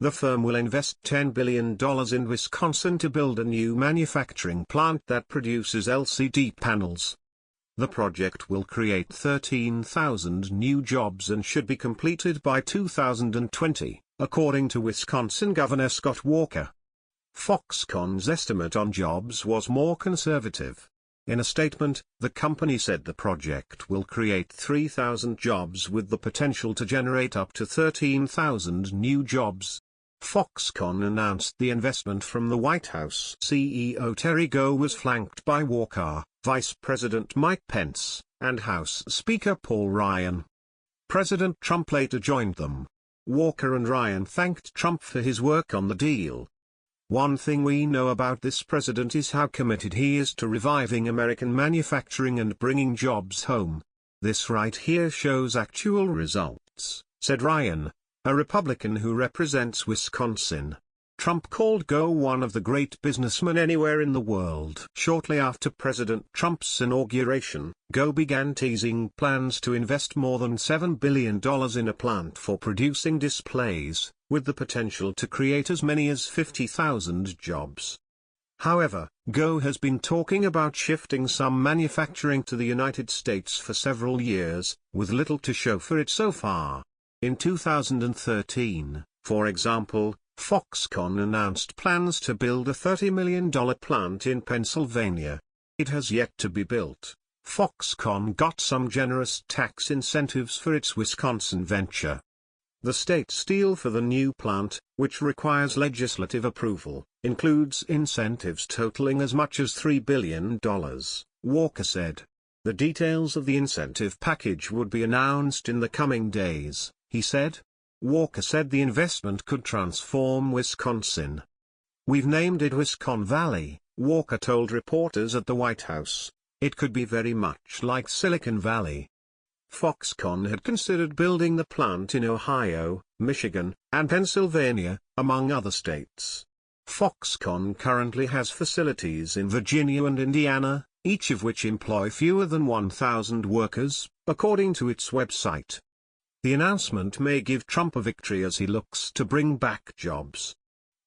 The firm will invest $10 billion in Wisconsin to build a new manufacturing plant that produces LCD panels. The project will create 13,000 new jobs and should be completed by 2020, according to Wisconsin Governor Scott Walker. Foxconn's estimate on jobs was more conservative. In a statement, the company said the project will create 3,000 jobs with the potential to generate up to 13,000 new jobs. Foxconn announced the investment from the White House. CEO Terry Gou was flanked by Walker, Vice President Mike Pence, and House Speaker Paul Ryan. President Trump later joined them. Walker and Ryan thanked Trump for his work on the deal. "One thing we know about this president is how committed he is to reviving American manufacturing and bringing jobs home. This right here shows actual results," said Ryan, a Republican who represents Wisconsin. Trump called Gou one of the great businessmen anywhere in the world. Shortly after President Trump's inauguration, Gou began teasing plans to invest more than $7 billion in a plant for producing displays, with the potential to create as many as 50,000 jobs. However, Gou has been talking about shifting some manufacturing to the United States for several years, with little to show for it so far. In 2013, for example, Foxconn announced plans to build a $30 million plant in Pennsylvania. It has yet to be built. Foxconn got some generous tax incentives for its Wisconsin venture. The state's deal for the new plant, which requires legislative approval, includes incentives totaling as much as $3 billion, Walker said. The details of the incentive package would be announced in the coming days, he said. Walker said the investment could transform Wisconsin. "We've named it Wisconn Valley," Walker told reporters at the White House. "It could be very much like Silicon Valley." Foxconn had considered building the plant in Ohio, Michigan, and Pennsylvania, among other states. Foxconn currently has facilities in Virginia and Indiana, each of which employ fewer than 1,000 workers, according to its website. The announcement may give Trump a victory as he looks to bring back jobs.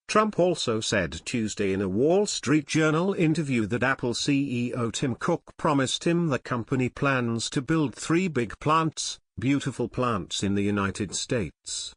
Trump also said Tuesday in a Wall Street Journal interview that Apple CEO Tim Cook promised him the company plans to build 3 big plants, beautiful plants in the United States.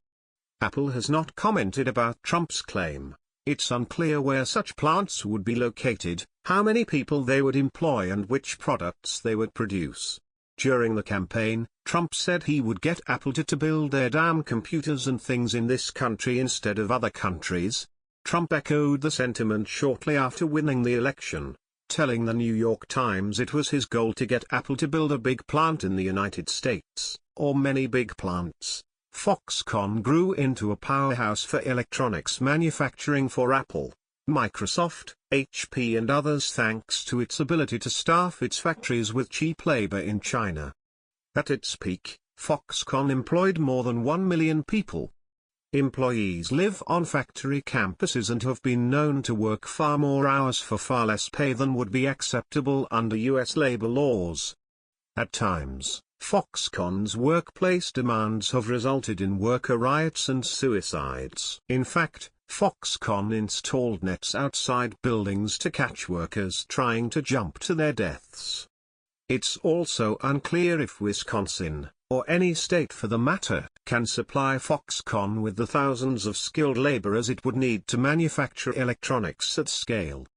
Apple has not commented about Trump's claim. It's unclear where such plants would be located, how many people they would employ and which products they would produce. During the campaign, Trump said he would get Apple to build their damn computers and things in this country instead of other countries. Trump echoed the sentiment shortly after winning the election, telling the New York Times it was his goal to get Apple to build a big plant in the United States, or many big plants. Foxconn grew into a powerhouse for electronics manufacturing for Apple, Microsoft, HP and others thanks to its ability to staff its factories with cheap labor in China. At its peak, Foxconn employed more than 1 million people. Employees live on factory campuses and have been known to work far more hours for far less pay than would be acceptable under U.S. labor laws. At times, Foxconn's workplace demands have resulted in worker riots and suicides. In fact, Foxconn installed nets outside buildings to catch workers trying to jump to their deaths. It's also unclear if Wisconsin, or any state for the matter, can supply Foxconn with the thousands of skilled laborers it would need to manufacture electronics at scale.